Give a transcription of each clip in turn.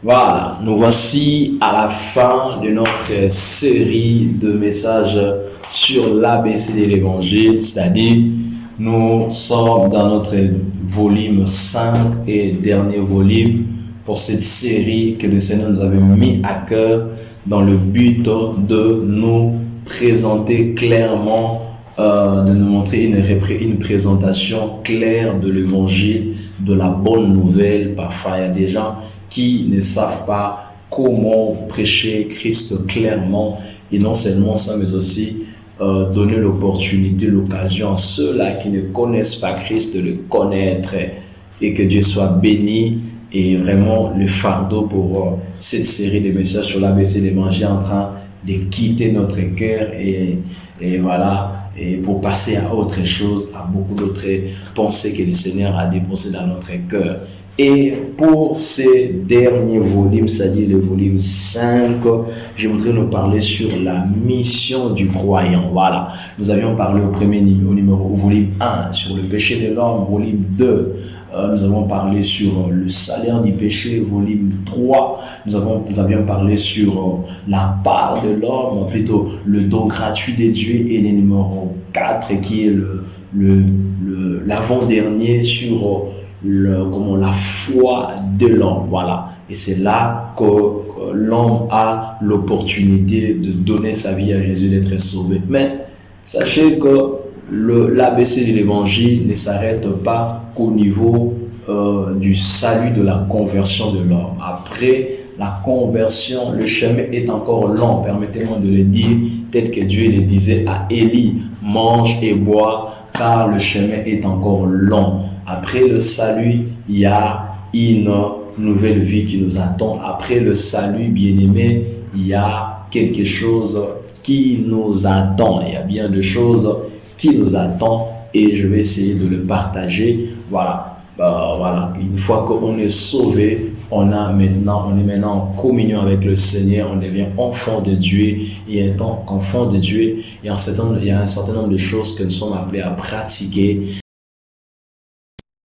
Voilà, nous voici à la fin de notre série de messages sur l'ABC de l'Évangile, c'est-à-dire nous sommes dans notre volume 5 et dernier volume pour cette série que le Seigneur nous avait mis à cœur dans le but de nous présenter clairement, de nous montrer une présentation claire de l'Évangile, de la bonne nouvelle. Parfois, il y a des gens qui ne savent pas comment prêcher Christ clairement, et non seulement ça, mais aussi donner l'opportunité, l'occasion à ceux-là qui ne connaissent pas Christ de le connaître, et que Dieu soit béni. Et vraiment le fardeau pour cette série de messages sur l'ABC de l'Évangile en train de quitter notre cœur et voilà, et pour passer à autre chose, à beaucoup d'autres pensées que le Seigneur a déposées dans notre cœur. Et pour ces derniers volumes, c'est-à-dire le volume 5, je voudrais nous parler sur la mission du croyant. Voilà, nous avions parlé au volume 1 sur le péché de l'homme, volume 2. Nous avons parlé sur le salaire du péché, volume 3. Nous avions parlé sur la part de l'homme, plutôt le don gratuit de Dieu, et le numéro 4 qui est l'avant-dernier sur la foi de l'homme. Voilà. Et c'est là que l'homme a l'opportunité de donner sa vie à Jésus, d'être sauvé. Mais sachez que l'ABC de l'Évangile ne s'arrête pas qu'au niveau du salut, de la conversion de l'homme. Après la conversion, le chemin est encore long, permettez-moi de le dire, tel que Dieu le disait à Élie: mange et bois, car le chemin est encore long. Après le salut, il y a une nouvelle vie qui nous attend. Après le salut, bien-aimé, il y a quelque chose qui nous attend. Il y a bien de choses qui nous attend, et je vais essayer de le partager. Voilà, voilà. Une fois qu'on est sauvé, on est maintenant en communion avec le Seigneur, on devient enfant de Dieu, et en tant qu'enfant de Dieu, il y a un certain nombre de choses que nous sommes appelés à pratiquer.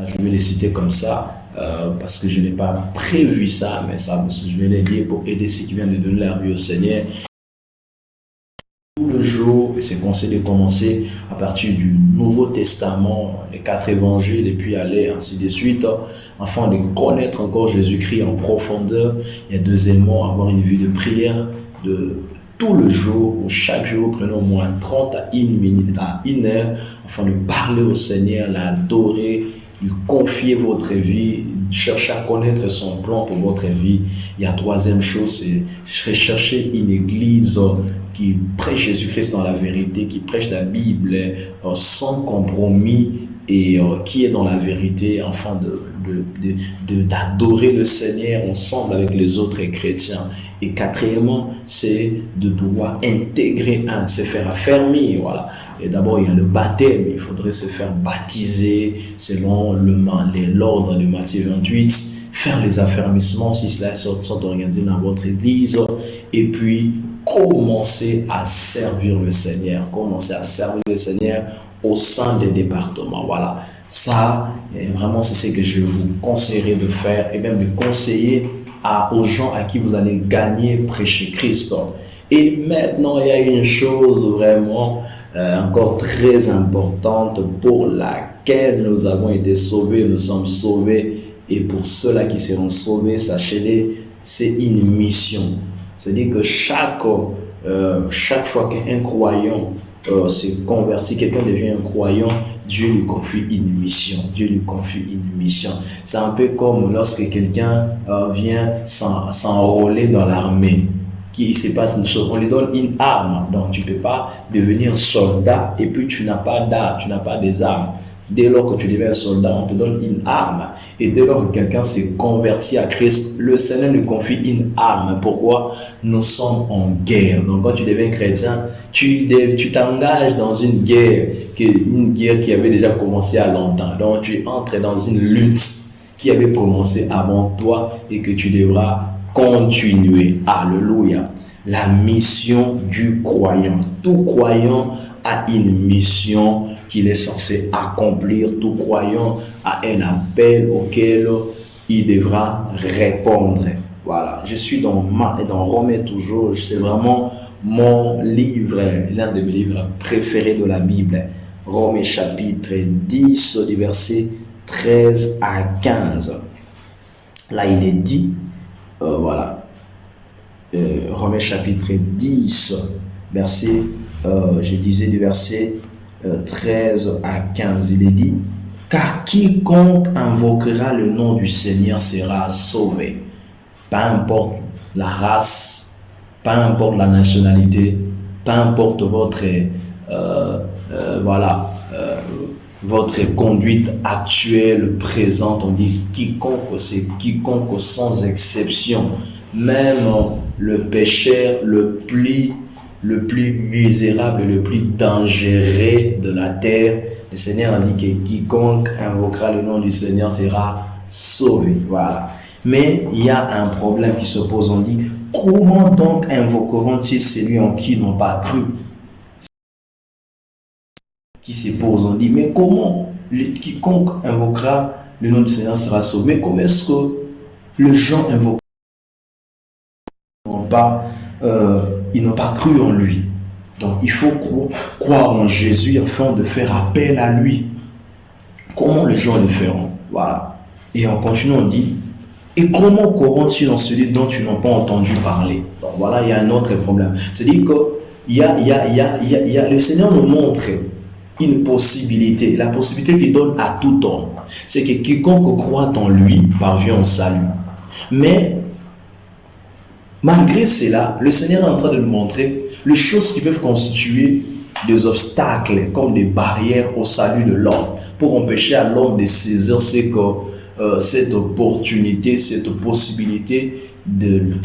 Je vais les citer comme ça, parce que je n'ai pas prévu ça, mais je vais les dire pour aider ceux qui viennent de donner leur vie au Seigneur. Tout le jour, c'est conseillé de commencer à partir du Nouveau Testament, les 4 évangiles, et puis aller ainsi de suite, afin de connaître encore Jésus-Christ en profondeur. Et deuxièmement, avoir une vie de prière de tout le jour, où chaque jour, prenez au moins 30 à 1 minute, à 1 heure, afin de parler au Seigneur, l'adorer, lui confier votre vie, chercher à connaître son plan pour votre vie. Et la troisième chose, c'est rechercher une église qui prêche Jésus-Christ dans la vérité, qui prêche la Bible sans compromis, et qui est dans la vérité, afin d'adorer le Seigneur ensemble avec les autres chrétiens. Et quatrièmement, c'est de pouvoir intégrer se faire affermir. Voilà. Et d'abord, il y a le baptême. Il faudrait se faire baptiser selon l'ordre de Matthieu 28, faire les affermissements si cela sont organisés dans votre église, et puis commencer à servir le Seigneur. Commencer à servir le Seigneur au sein des départements. Voilà. Ça, vraiment, c'est ce que je vous conseillerais de faire, et même de conseiller aux gens à qui vous allez gagner, prêcher Christ. Et maintenant, il y a une chose vraiment encore très importante pour laquelle nous avons été sauvés, nous sommes sauvés, et pour ceux-là qui seront sauvés, sachez-le, c'est une mission. C'est-à-dire que chaque fois qu'un croyant se convertit, quelqu'un devient un croyant, Dieu lui confie une mission. Dieu lui confie une mission. C'est un peu comme lorsque quelqu'un vient s'enrôler dans l'armée. Il se passe une chose, on lui donne une arme. Donc tu ne peux pas devenir soldat et puis tu n'as pas d'armes, tu n'as pas des armes. Dès lors que tu deviens soldat, on te donne une arme. Et dès lors que quelqu'un s'est converti à Christ, le Seigneur lui confie une arme. Pourquoi? Nous sommes en guerre. Donc quand tu deviens chrétien, tu t'engages dans une guerre qui avait déjà commencé à longtemps. Donc tu entres dans une lutte qui avait commencé avant toi et que tu devras continuer. Alléluia. La mission du croyant. Tout croyant a une mission qu'il est censé accomplir. Tout croyant a un appel auquel il devra répondre. Voilà, je suis dans Romains toujours. C'est vraiment mon livre, l'un de mes livres préférés de la Bible. Romains chapitre 10, du verset 13 à 15. Là, il est dit, voilà, Romains chapitre 10, verset, je disais du verset 13 à 15, il est dit, car quiconque invoquera le nom du Seigneur sera sauvé. Peu importe la race, peu importe la nationalité, peu importe votre, voilà, votre conduite actuelle, présente, on dit quiconque, c'est quiconque sans exception. Même le pécheur le plus misérable, le plus dangereux de la terre, le Seigneur a dit que quiconque invoquera le nom du Seigneur sera sauvé. Voilà. Mais il y a un problème qui se pose, on dit, comment donc invoqueront-ils celui en qui ils n'ont pas cru? Qui se pose, on dit, mais comment quiconque invoquera le nom du Seigneur sera sauvé? Comment est-ce que les gens invoquent ils n'ont pas cru en lui? Donc il faut croire en Jésus afin de faire appel à lui. Comment les gens le feront? Voilà. Et en continuant, on dit, et comment croiront-ils en celui dont ils n'ont pas entendu parler? Donc voilà, il y a un autre problème. C'est-à-dire que le Seigneur nous montre une possibilité, la possibilité qu'il donne à tout homme. C'est que quiconque croit en lui parvient au salut. Mais malgré cela, le Seigneur est en train de nous montrer les choses qui peuvent constituer des obstacles, comme des barrières au salut de l'homme, pour empêcher à l'homme de saisir cette opportunité, cette possibilité,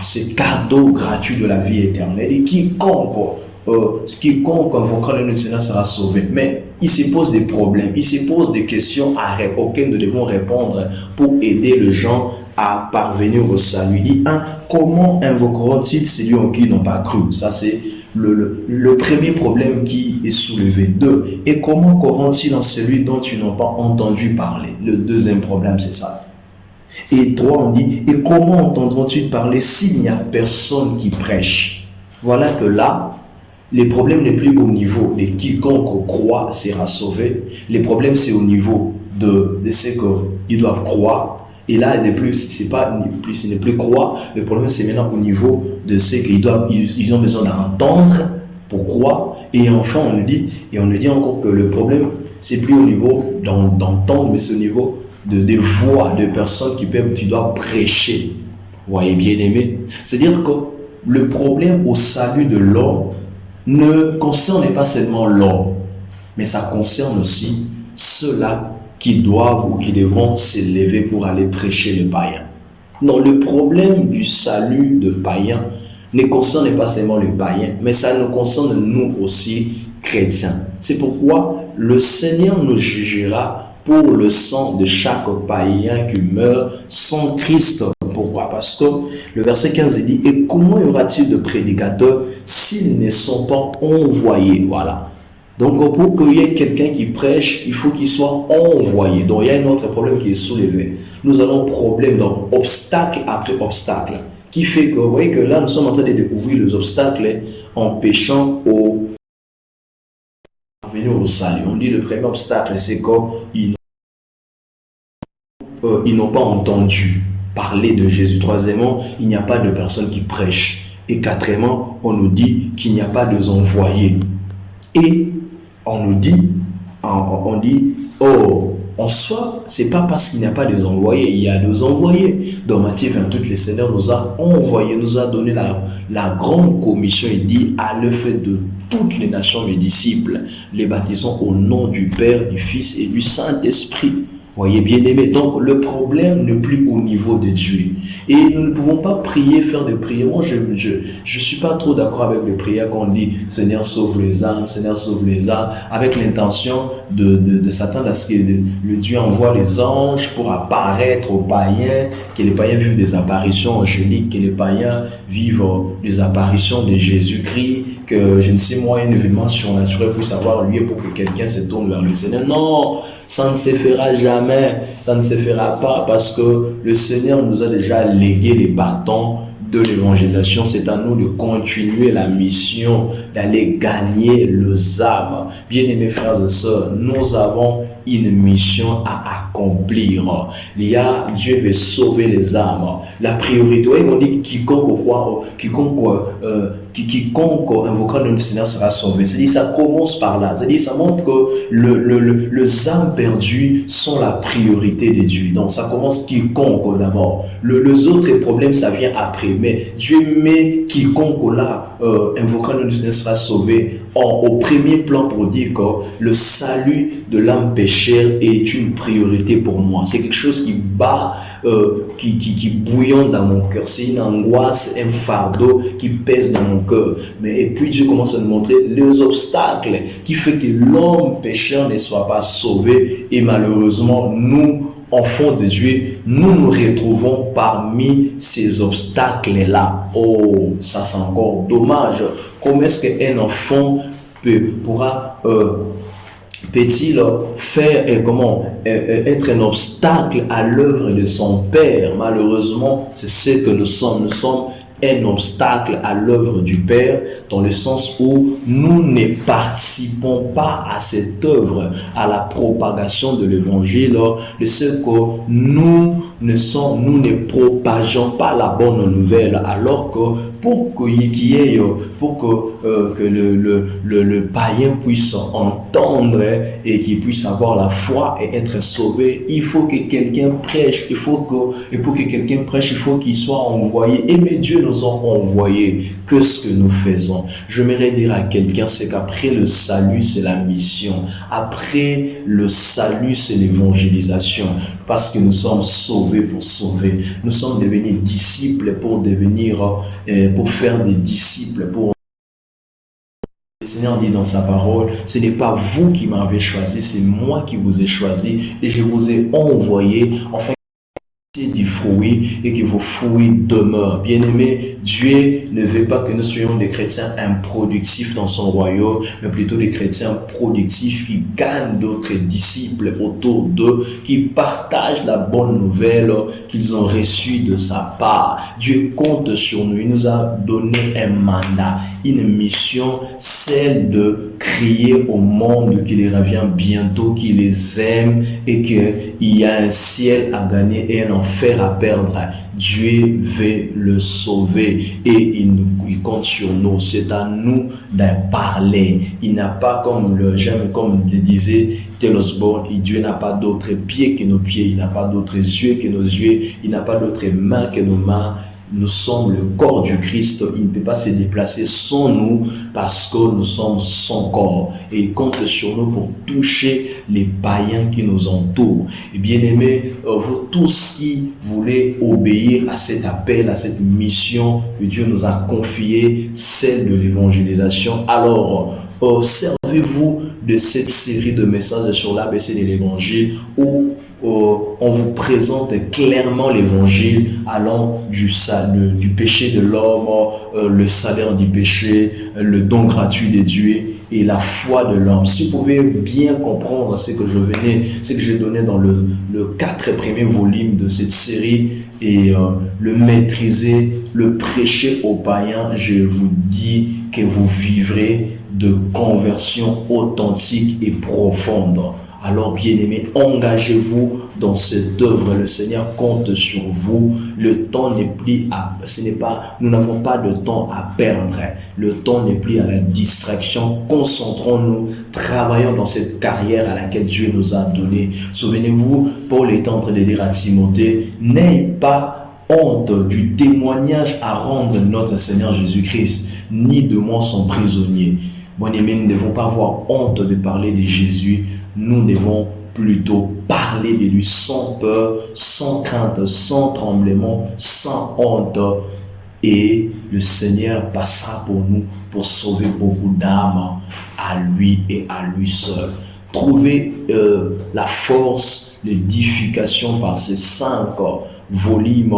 ce cadeau gratuit de la vie éternelle. Et quiconque invoquera le nom du Seigneur sera sauvé. Mais il se pose des problèmes, il se pose des questions auxquelles nous devons répondre pour aider les gens à parvenir au salut. Il dit, comment invoqueront-ils celui en qui ils n'ont pas cru? Ça, c'est le premier problème qui est soulevé. 2. Et comment croiront-ils en celui dont ils n'ont pas entendu parler? Le deuxième problème, c'est ça. Et 3, on dit, et comment entendront-ils parler s'il n'y a personne qui prêche? Voilà que là, les problèmes n'est plus au niveau de quiconque croit sera sauvé. Les problèmes, c'est au niveau de ce qu'ils doivent croire. Et là, ce n'est plus croire. Le problème, c'est maintenant au niveau de ce qu'ils ont besoin d'entendre pour croire. Et enfin, on nous dit encore que le problème, c'est plus au niveau d'entendre, mais c'est au niveau des voix de personnes qui doivent prêcher. Vous voyez, bien aimé. C'est-à-dire que le problème au salut de l'homme ne concerne pas seulement l'homme, mais ça concerne aussi ceux-là qui doivent ou qui devront s'élever pour aller prêcher les païens. Non, le problème du salut de païens ne concerne pas seulement les païens, mais ça nous concerne nous aussi, chrétiens. C'est pourquoi le Seigneur nous jugera pour le sang de chaque païen qui meurt sans Christ. Pourquoi? Parce que le verset 15 dit, et comment y aura-t-il de prédicateurs s'ils ne sont pas envoyés? Voilà. Donc, pour qu'il y ait quelqu'un qui prêche, il faut qu'il soit envoyé. Donc, il y a un autre problème qui est soulevé. Nous avons problème, donc, obstacle après obstacle, qui fait que, vous voyez que là, nous sommes en train de découvrir les obstacles empêchant venir au salut. On dit le premier obstacle, c'est qu'ils n'ont pas entendu parler de Jésus. Troisièmement, il n'y a pas de personnes qui prêchent. Et quatrièmement, on nous dit qu'il n'y a pas d'envoyés. Et on nous dit, en soi, c'est pas parce qu'il n'y a pas de envoyés, il y a des envoyés. Dans Matthieu 28, le Seigneur nous a envoyés, nous a donné la grande commission. Il dit, allez faire de toutes les nations mes disciples, les baptisons au nom du Père, du Fils et du Saint-Esprit. Voyez bien aimé, donc le problème n'est plus au niveau de Dieu. Et nous ne pouvons pas prier, faire des prières. Moi, je suis pas trop d'accord avec les prières qu'on dit Seigneur sauve les âmes, Seigneur sauve les âmes, avec l'intention de s'attendre à ce que le Dieu envoie les anges pour apparaître aux païens, que les païens vivent des apparitions angéliques, que les païens vivent des apparitions de Jésus-Christ, que, je ne sais moi, un événement surnaturel puisse avoir lieu pour que quelqu'un se tourne vers le Seigneur. Non, ça ne se fera jamais, ça ne se fera pas parce que le Seigneur nous a déjà légué les bâtons de l'évangélisation. C'est à nous de continuer la mission, d'aller gagner les âmes. Bien-aimés frères et sœurs, nous avons une mission à accomplir. Dieu veut sauver les âmes. La priorité, vous voyez qu'on dit quiconque invoquera le Seigneur sera sauvé. C'est-à-dire ça commence par là. C'est-à-dire ça montre que les âmes perdues sont la priorité de Dieu. Donc ça commence quiconque d'abord. Les autres problèmes, ça vient après. Mais Dieu met quiconque là invoquera le Seigneur sera sauvé au premier plan pour dire que le salut de l'âme péchère est une priorité pour moi. C'est quelque chose qui bat, qui bouillonne dans mon cœur. C'est une angoisse, un fardeau qui pèse dans mon cœur. Et puis Dieu commence à nous montrer les obstacles qui font que l'homme pécheur ne soit pas sauvé. Et malheureusement, nous, enfants de Dieu, nous nous retrouvons parmi ces obstacles-là. Oh, ça c'est encore dommage. Comment est-ce qu'un enfant pourra peut-il faire être un obstacle à l'œuvre de son Père? Malheureusement, c'est ce que nous sommes. Nous sommes un obstacle à l'œuvre du Père, dans le sens où nous ne participons pas à cette œuvre, à la propagation de l'évangile, de ce que nous ne propageons pas la bonne nouvelle, alors que pour que le païen puisse entendre et qu'il puisse avoir la foi et être sauvé, il faut que quelqu'un prêche, et pour que quelqu'un prêche, il faut qu'il soit envoyé. Et mais Dieu nous a envoyés. Qu'est-ce que nous faisons? J'aimerais dire à quelqu'un, c'est qu'après le salut, c'est la mission. Après le salut, c'est l'évangélisation. Parce que nous sommes sauvés pour sauver. Nous sommes devenus disciples pour pour faire des disciples. Le Seigneur dit dans sa parole, ce n'est pas vous qui m'avez choisi, c'est moi qui vous ai choisi et je vous ai envoyé afin du fruit et que vos fruits demeurent. Bien-aimés, Dieu ne veut pas que nous soyons des chrétiens improductifs dans son royaume, mais plutôt des chrétiens productifs qui gagnent d'autres disciples autour d'eux, qui partagent la bonne nouvelle qu'ils ont reçue de sa part. Dieu compte sur nous. Il nous a donné un mandat, une mission, celle de crier au monde qu'il les revient bientôt, qu'il les aime et qu'il y a un ciel à gagner et un enfer à perdre. Dieu veut le sauver et il compte sur nous. C'est à nous d'en parler. Il n'a pas comme le disait Taylor Osborne, Dieu n'a pas d'autres pieds que nos pieds, il n'a pas d'autres yeux que nos yeux, il n'a pas d'autres mains que nos mains. Nous sommes le corps du Christ. Il ne peut pas se déplacer sans nous parce que nous sommes son corps. Et il compte sur nous pour toucher les païens qui nous entourent. Et bien aimés, vous tous qui voulez obéir à cet appel, à cette mission que Dieu nous a confiée, celle de l'évangélisation, alors servez-vous de cette série de messages sur l'ABC de l'évangile où on vous présente clairement l'évangile allant du péché de l'homme, le salaire du péché, le don gratuit de Dieu et la foi de l'homme. Si vous pouvez bien comprendre ce que j'ai donné dans le 4 premiers volumes de cette série et le maîtriser, le prêcher aux païens, je vous dis que vous vivrez de conversion authentique et profonde. Alors, bien-aimés, engagez-vous dans cette œuvre. Le Seigneur compte sur vous. Le temps n'est plus nous n'avons pas de temps à perdre. Le temps n'est plus à la distraction. Concentrons-nous, travaillons dans cette carrière à laquelle Dieu nous a donné. Souvenez-vous, Paul est en train de dire à Timothée, n'ayez pas honte du témoignage à rendre notre Seigneur Jésus-Christ, ni de moi son prisonnier. Bien-aimés, nous ne devons pas avoir honte de parler de Jésus. Nous devons plutôt parler de lui sans peur, sans crainte, sans tremblement, sans honte. Et le Seigneur passera pour nous pour sauver beaucoup d'âmes à lui et à lui seul. Trouvez la force, l'édification par ces 5 volumes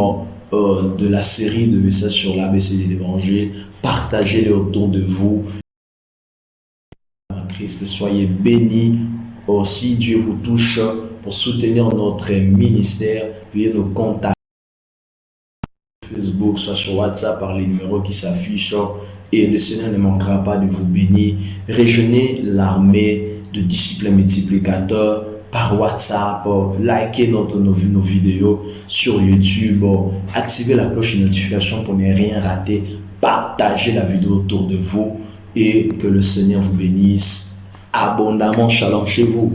de la série de messages sur l'ABC de l'Évangile. Partagez-les autour de vous. Christ. Soyez bénis. Aussi, Dieu vous touche pour soutenir notre ministère. Veuillez nous contacter sur Facebook, soit sur WhatsApp par les numéros qui s'affichent. Et le Seigneur ne manquera pas de vous bénir. Rejoignez l'armée de disciples multiplicateurs par WhatsApp, likez nos vidéos sur YouTube, activez la cloche de notification pour ne rien rater, partagez la vidéo autour de vous et que le Seigneur vous bénisse abondamment. Shalom chez vous.